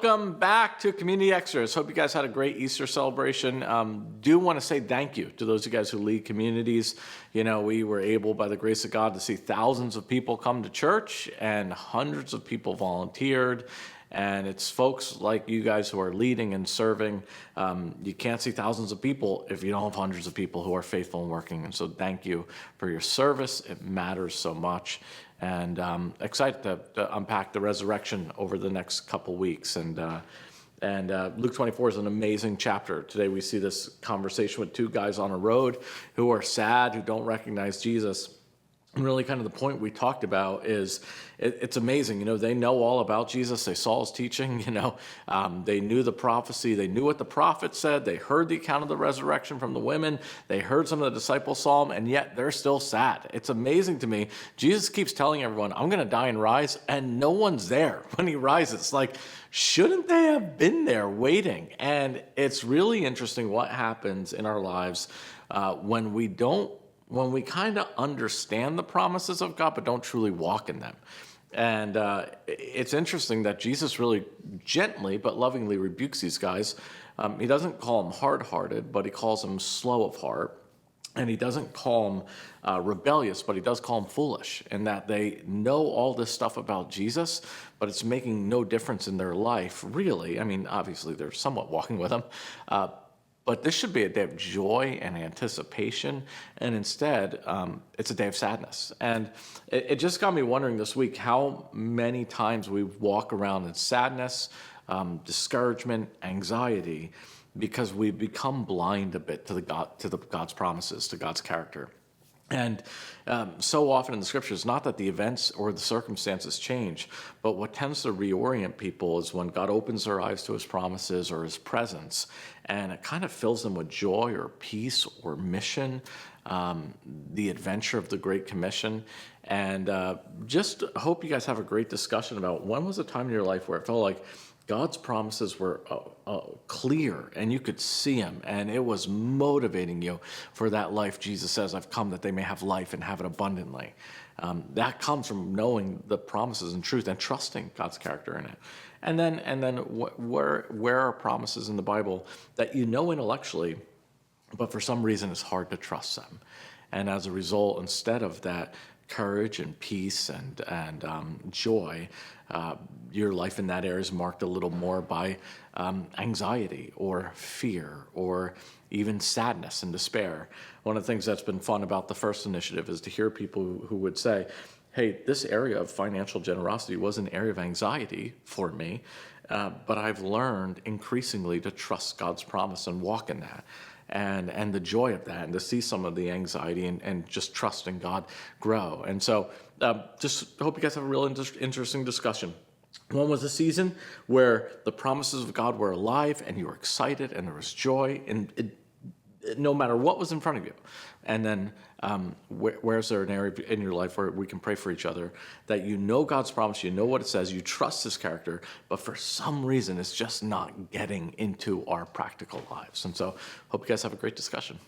welcome back to Community Extras. Hope you guys had a great Easter celebration. Do want to say thank you to those of you guys who lead communities. You know, we were able, by the grace of God, to see thousands of people come to church and hundreds of people volunteered. And it's folks like you guys who are leading and serving. You can't see thousands of people if you don't have hundreds of people who are faithful and working. And so thank you for your service. It matters so much. And excited to unpack the resurrection over the next couple weeks. And Luke 24 is an amazing chapter. Today we see this conversation with two guys on a road who are sad, who don't recognize Jesus. And really kind of the point we talked about is it's amazing. You know, they know all about Jesus. They saw his teaching, they knew the prophecy. They knew what the prophet said. They heard the account of the resurrection from the women. They heard some of the disciples saw him, and yet they're still sad. It's amazing to me. Jesus keeps telling everyone, I'm going to die and rise, and no one's there when he rises. Like, shouldn't they have been there waiting? And it's really interesting what happens in our lives when we kind of understand the promises of God, but don't truly walk in them. And it's interesting that Jesus really gently but lovingly rebukes these guys. He doesn't call them hard-hearted, but he calls them slow of heart. And he doesn't call them rebellious, but he does call them foolish, in that they know all this stuff about Jesus, but it's making no difference in their life, really. I mean, obviously, they're somewhat walking with him. But this should be a day of joy and anticipation, and instead, it's a day of sadness. And it just got me wondering this week how many times we walk around in sadness, discouragement, anxiety, because we've become blind a bit to God's promises, to God's character. And so often in the scriptures, not that the events or the circumstances change, but what tends to reorient people is when God opens their eyes to his promises or his presence, and it kind of fills them with joy or peace or mission, the adventure of the Great Commission. And just hope you guys have a great discussion about when was a time in your life where it felt like God's promises were clear and you could see them, and it was motivating you for that life. Jesus says, I've come that they may have life and have it abundantly. That comes from knowing the promises and truth and trusting God's character in it. And then where are promises in the Bible that you know intellectually, but for some reason it's hard to trust them? And as a result, instead of that courage and peace and joy, your life in that area is marked a little more by anxiety or fear or even sadness and despair. One of the things that's been fun about the first initiative is to hear people who would say, hey, this area of financial generosity was an area of anxiety for me, but I've learned increasingly to trust God's promise and walk in that. And the joy of that, and to see some of the anxiety and just trust in God grow. And so just hope you guys have a real interesting discussion. One was a season where the promises of God were alive and you were excited and there was joy no matter what was in front of you. And then where's there an area in your life where we can pray for each other, that you know God's promise, you know what it says, you trust his character, but for some reason it's just not getting into our practical lives. And so hope you guys have a great discussion.